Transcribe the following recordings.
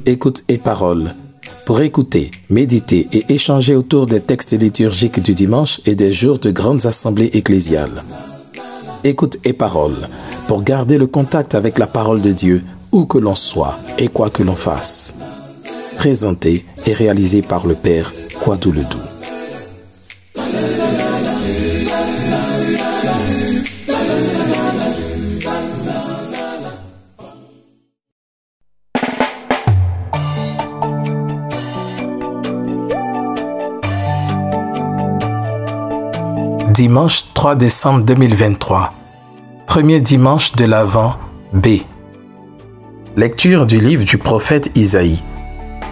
Écoute et parole. Pour écouter, méditer et échanger autour des textes liturgiques du dimanche et des jours de grandes assemblées ecclésiales. Écoute et parole. Pour garder le contact avec la parole de Dieu, où que l'on soit et quoi que l'on fasse. Présenté et réalisé par le Père Kwadou Ledoux. Dimanche 3 décembre 2023. Premier dimanche de l'Avent B. Lecture du livre du prophète Isaïe,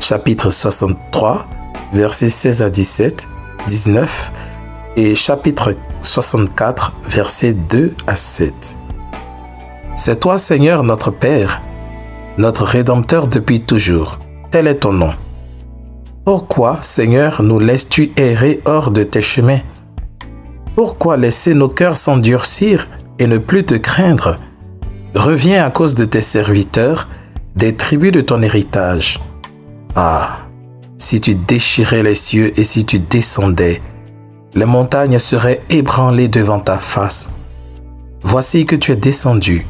chapitre 63, versets 16 à 17, 19 et chapitre 64, versets 2 à 7. C'est toi, Seigneur, notre Père, notre Rédempteur depuis toujours. Tel est ton nom. Pourquoi, Seigneur, nous laisses-tu errer hors de tes chemins? Pourquoi laisser nos cœurs s'endurcir et ne plus te craindre? Reviens à cause de tes serviteurs, des tribus de ton héritage. Ah, si tu déchirais les cieux et si tu descendais, les montagnes seraient ébranlées devant ta face. Voici que tu es descendu,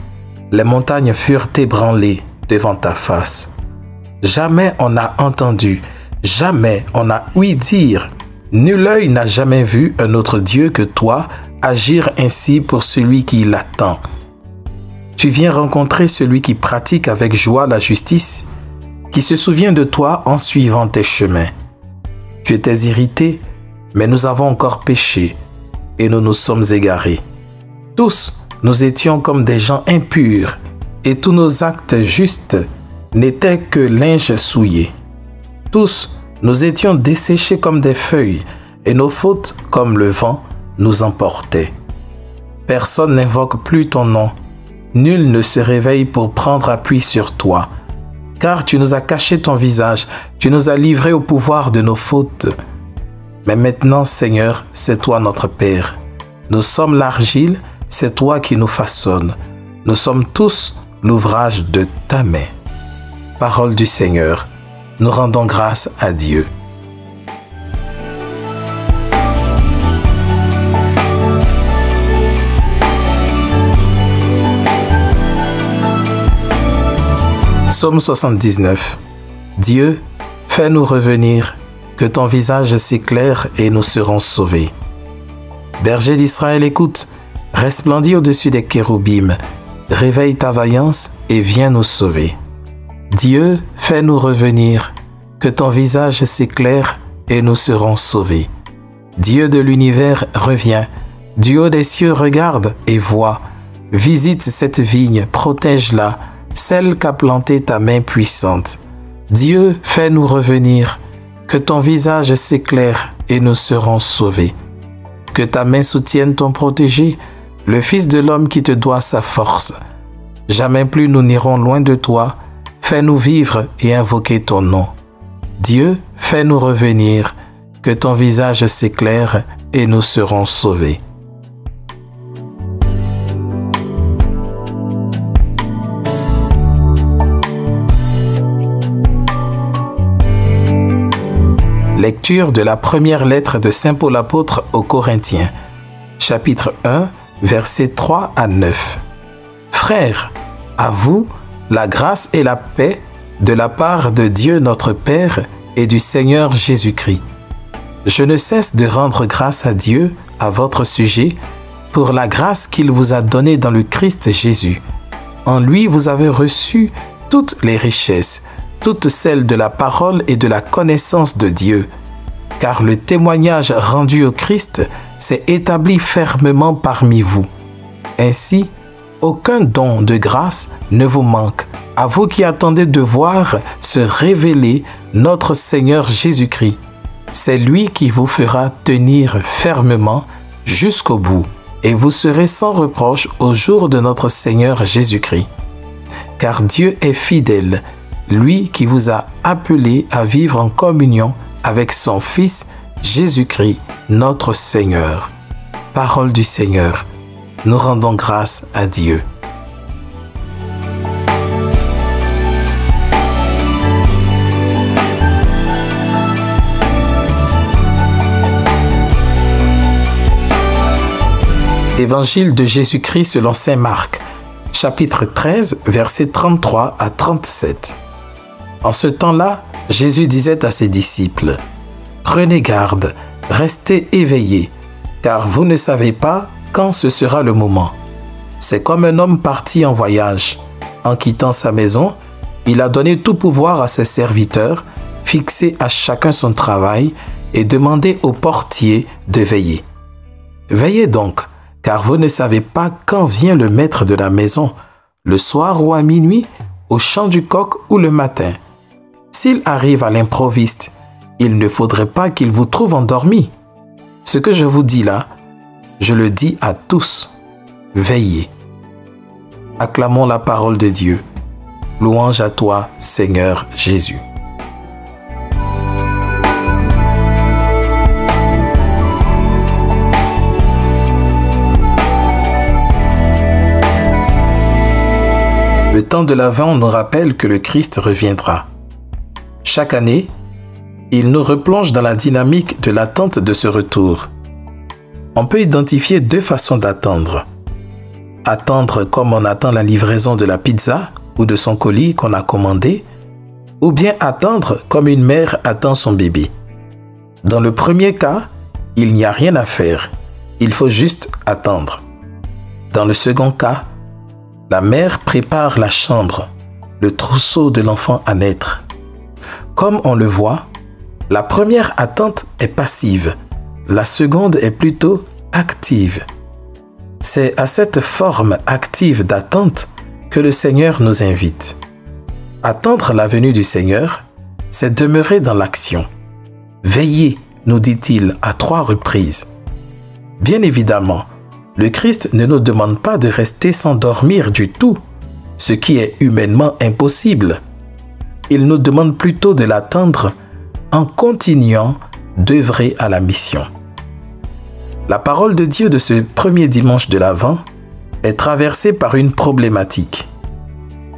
les montagnes furent ébranlées devant ta face. Jamais on n'a entendu, jamais on n'a ouï dire. Nul œil n'a jamais vu un autre Dieu que toi agir ainsi pour celui qui l'attend. Tu viens rencontrer celui qui pratique avec joie la justice, qui se souvient de toi en suivant tes chemins. Tu étais irrité, mais nous avons encore péché et nous nous sommes égarés. Tous, nous étions comme des gens impurs et tous nos actes justes n'étaient que linge souillé. Tous, nous étions desséchés comme des feuilles, et nos fautes, comme le vent, nous emportaient. Personne n'invoque plus ton nom, nul ne se réveille pour prendre appui sur toi, car tu nous as caché ton visage, tu nous as livrés au pouvoir de nos fautes. Mais maintenant, Seigneur, c'est toi notre Père. Nous sommes l'argile, c'est toi qui nous façonnes. Nous sommes tous l'ouvrage de ta main. Parole du Seigneur. Nous rendons grâce à Dieu. Psaume 79. Dieu, fais-nous revenir, que ton visage s'éclaire et nous serons sauvés. Berger d'Israël, écoute, resplendis au-dessus des kéroubim, réveille ta vaillance et viens nous sauver. Dieu, fais-nous revenir, que ton visage s'éclaire et nous serons sauvés. Dieu de l'univers, reviens, du haut des cieux regarde et vois, visite cette vigne, protège-la, celle qu'a plantée ta main puissante. Dieu, fais-nous revenir, que ton visage s'éclaire et nous serons sauvés. Que ta main soutienne ton protégé, le Fils de l'homme qui te doit sa force. Jamais plus nous n'irons loin de toi, fais-nous vivre et invoquer ton nom. Dieu, fais-nous revenir, que ton visage s'éclaire et nous serons sauvés. Lecture de la première lettre de Saint Paul apôtre aux Corinthiens, chapitre 1, versets 3 à 9. Frères, à vous, la grâce et la paix de la part de Dieu notre Père et du Seigneur Jésus-Christ. Je ne cesse de rendre grâce à Dieu à votre sujet pour la grâce qu'il vous a donnée dans le Christ Jésus. En lui, vous avez reçu toutes les richesses, toutes celles de la parole et de la connaissance de Dieu. Car le témoignage rendu au Christ s'est établi fermement parmi vous. Ainsi, aucun don de grâce ne vous manque, à vous qui attendez de voir se révéler notre Seigneur Jésus-Christ. C'est lui qui vous fera tenir fermement jusqu'au bout, et vous serez sans reproche au jour de notre Seigneur Jésus-Christ. Car Dieu est fidèle, lui qui vous a appelé à vivre en communion avec son Fils Jésus-Christ, notre Seigneur. Parole du Seigneur. Nous rendons grâce à Dieu. Évangile de Jésus-Christ selon saint Marc, chapitre 13, versets 33 à 37. En ce temps-là, Jésus disait à ses disciples, « Prenez garde, restez éveillés, car vous ne savez pas quand ce sera le moment. C'est comme un homme parti en voyage. En quittant sa maison, il a donné tout pouvoir à ses serviteurs, fixé à chacun son travail et demandé au portier de veiller. Veillez donc, car vous ne savez pas quand vient le maître de la maison, le soir ou à minuit, au chant du coq ou le matin. S'il arrive à l'improviste, il ne faudrait pas qu'il vous trouve endormi. Ce que je vous dis là, je le dis à tous. Veillez. » Acclamons la parole de Dieu. Louange à toi, Seigneur Jésus. Le temps de l'Avent nous rappelle que le Christ reviendra. Chaque année, il nous replonge dans la dynamique de l'attente de ce retour. On peut identifier deux façons d'attendre. Attendre comme on attend la livraison de la pizza ou de son colis qu'on a commandé, ou bien attendre comme une mère attend son bébé. Dans le premier cas, il n'y a rien à faire, il faut juste attendre. Dans le second cas, la mère prépare la chambre, le trousseau de l'enfant à naître. Comme on le voit, la première attente est passive, la seconde est plutôt active. C'est à cette forme active d'attente que le Seigneur nous invite. Attendre la venue du Seigneur, c'est demeurer dans l'action. Veillez, nous dit-il à 3 reprises. Bien évidemment, le Christ ne nous demande pas de rester sans dormir du tout, ce qui est humainement impossible. Il nous demande plutôt de l'attendre en continuant d'œuvrer à la mission. La parole de Dieu de ce premier dimanche de l'Avent est traversée par une problématique.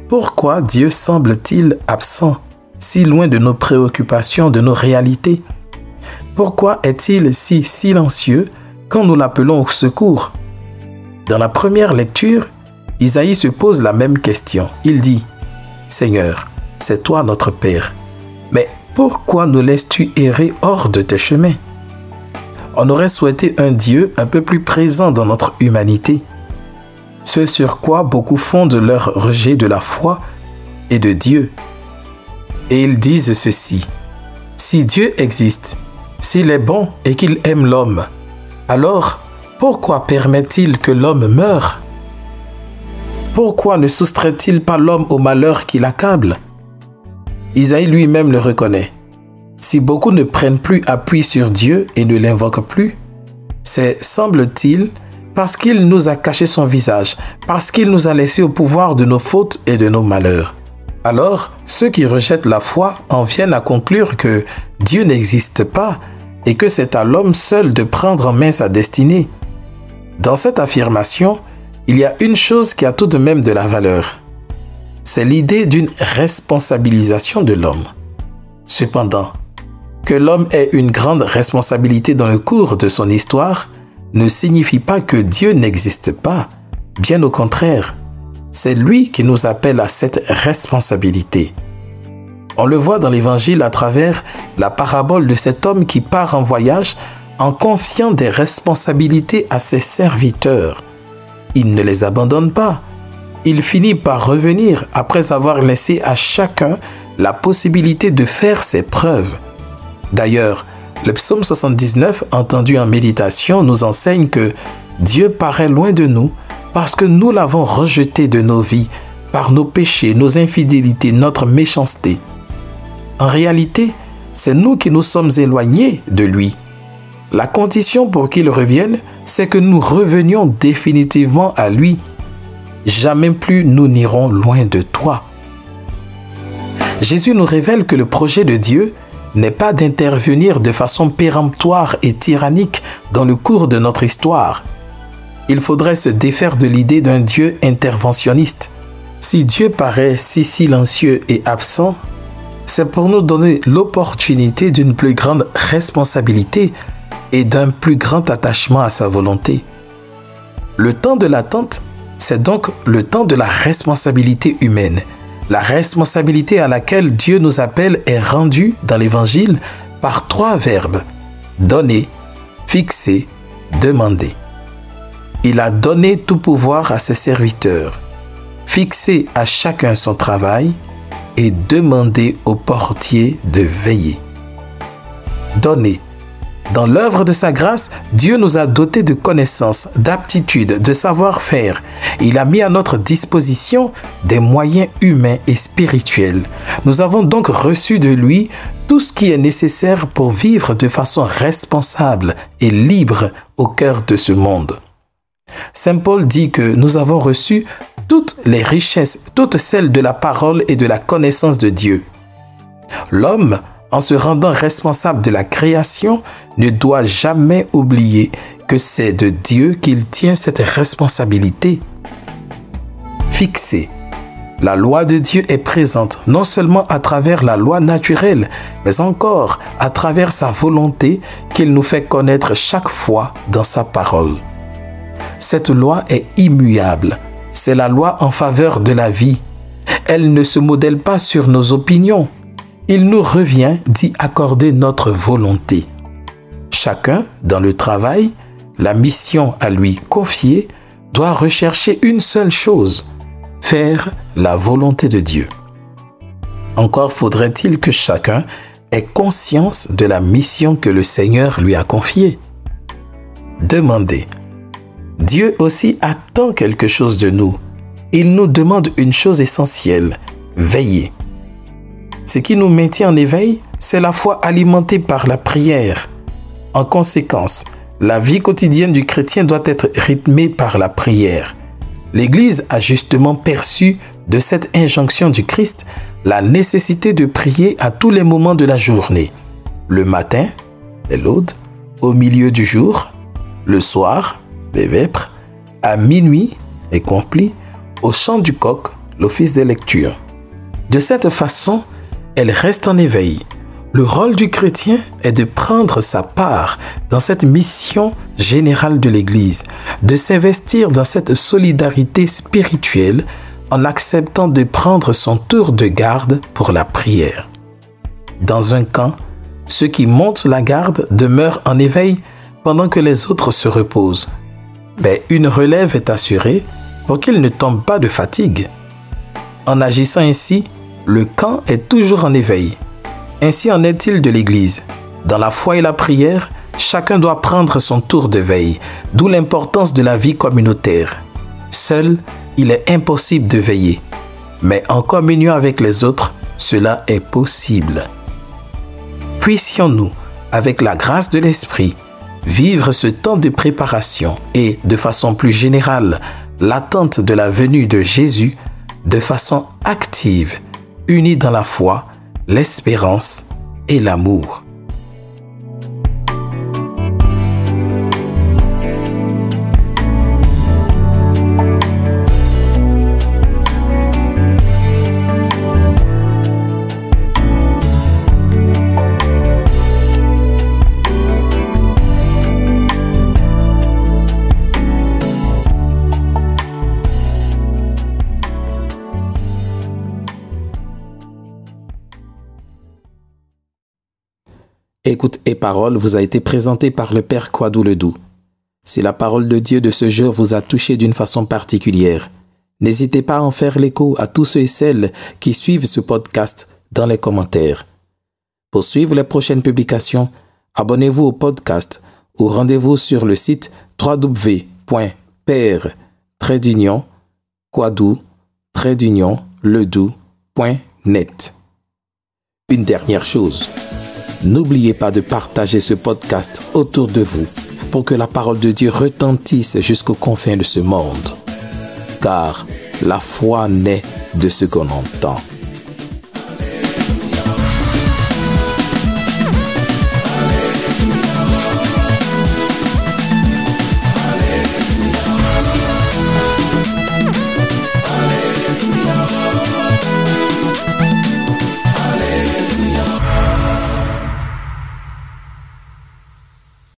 Pourquoi Dieu semble-t-il absent, si loin de nos préoccupations, de nos réalités? Pourquoi est-il si silencieux quand nous l'appelons au secours? Dans la première lecture, Isaïe se pose la même question. Il dit, « Seigneur, c'est toi notre Père, mais pourquoi nous laisses-tu errer hors de tes chemins ?» On aurait souhaité un Dieu un peu plus présent dans notre humanité, ce sur quoi beaucoup fondent leur rejet de la foi et de Dieu. Et ils disent ceci, « Si Dieu existe, s'il est bon et qu'il aime l'homme, alors pourquoi permet-il que l'homme meure? Pourquoi ne soustrait-il pas l'homme au malheur qui l'accable? » Isaïe lui-même le reconnaît. Si beaucoup ne prennent plus appui sur Dieu et ne l'invoquent plus, c'est, semble-t-il, parce qu'il nous a caché son visage, parce qu'il nous a laissés au pouvoir de nos fautes et de nos malheurs. Alors, ceux qui rejettent la foi en viennent à conclure que Dieu n'existe pas et que c'est à l'homme seul de prendre en main sa destinée. Dans cette affirmation, il y a une chose qui a tout de même de la valeur. C'est l'idée d'une responsabilisation de l'homme. Cependant, que l'homme ait une grande responsabilité dans le cours de son histoire ne signifie pas que Dieu n'existe pas. Bien au contraire, c'est lui qui nous appelle à cette responsabilité. On le voit dans l'Évangile à travers la parabole de cet homme qui part en voyage en confiant des responsabilités à ses serviteurs. Il ne les abandonne pas. Il finit par revenir après avoir laissé à chacun la possibilité de faire ses preuves. D'ailleurs, le psaume 79, entendu en méditation, nous enseigne que Dieu paraît loin de nous parce que nous l'avons rejeté de nos vies par nos péchés, nos infidélités, notre méchanceté. En réalité, c'est nous qui nous sommes éloignés de lui. La condition pour qu'il revienne, c'est que nous revenions définitivement à lui. Jamais plus nous n'irons loin de toi. Jésus nous révèle que le projet de Dieu n'est pas d'intervenir de façon péremptoire et tyrannique dans le cours de notre histoire. Il faudrait se défaire de l'idée d'un Dieu interventionniste. Si Dieu paraît si silencieux et absent, c'est pour nous donner l'opportunité d'une plus grande responsabilité et d'un plus grand attachement à sa volonté. Le temps de l'attente, c'est donc le temps de la responsabilité humaine. La responsabilité à laquelle Dieu nous appelle est rendue dans l'Évangile par 3 verbes: donner, fixer, demander. Il a donné tout pouvoir à ses serviteurs, fixé à chacun son travail et demandé au portier de veiller. Donner. Dans l'œuvre de sa grâce, Dieu nous a dotés de connaissances, d'aptitudes, de savoir-faire. Il a mis à notre disposition des moyens humains et spirituels. Nous avons donc reçu de lui tout ce qui est nécessaire pour vivre de façon responsable et libre au cœur de ce monde. Saint Paul dit que nous avons reçu toutes les richesses, toutes celles de la parole et de la connaissance de Dieu. L'homme, en se rendant responsable de la création, ne doit jamais oublier que c'est de Dieu qu'il tient cette responsabilité. Fixé. La loi de Dieu est présente non seulement à travers la loi naturelle, mais encore à travers sa volonté qu'il nous fait connaître chaque fois dans sa parole. Cette loi est immuable. C'est la loi en faveur de la vie. Elle ne se modèle pas sur nos opinions. Il nous revient d'y accorder notre volonté. Chacun, dans le travail, la mission à lui confiée, doit rechercher une seule chose: faire la volonté de Dieu. Encore faudrait-il que chacun ait conscience de la mission que le Seigneur lui a confiée. Demandez. Dieu aussi attend quelque chose de nous. Il nous demande une chose essentielle: veiller. Ce qui nous maintient en éveil, c'est la foi alimentée par la prière. En conséquence, la vie quotidienne du chrétien doit être rythmée par la prière. L'Église a justement perçu de cette injonction du Christ la nécessité de prier à tous les moments de la journée. Le matin, les laudes, au milieu du jour, le soir, les vêpres, à minuit, les complis, au chant du coq, l'office des lectures. De cette façon, elle reste en éveil. Le rôle du chrétien est de prendre sa part dans cette mission générale de l'Église, de s'investir dans cette solidarité spirituelle en acceptant de prendre son tour de garde pour la prière. Dans un camp, ceux qui montent la garde demeurent en éveil pendant que les autres se reposent. Mais une relève est assurée pour qu'ils ne tombent pas de fatigue. En agissant ainsi, le camp est toujours en éveil. Ainsi en est-il de l'Église. Dans la foi et la prière, chacun doit prendre son tour de veille, d'où l'importance de la vie communautaire. Seul, il est impossible de veiller. Mais en communion avec les autres, cela est possible. Puissions-nous, avec la grâce de l'Esprit, vivre ce temps de préparation et, de façon plus générale, l'attente de la venue de Jésus de façon active, unis dans la foi, l'espérance et l'amour. Écoute et parole vous a été présenté par le Père Kwadou Ledoux. Si la parole de Dieu de ce jour vous a touché d'une façon particulière, n'hésitez pas à en faire l'écho à tous ceux et celles qui suivent ce podcast dans les commentaires. Pour suivre les prochaines publications, abonnez-vous au podcast ou rendez-vous sur le site www.père-kwadou-ledoux.net. Une dernière chose. N'oubliez pas de partager ce podcast autour de vous pour que la parole de Dieu retentisse jusqu'aux confins de ce monde. Car la foi naît de ce qu'on entend.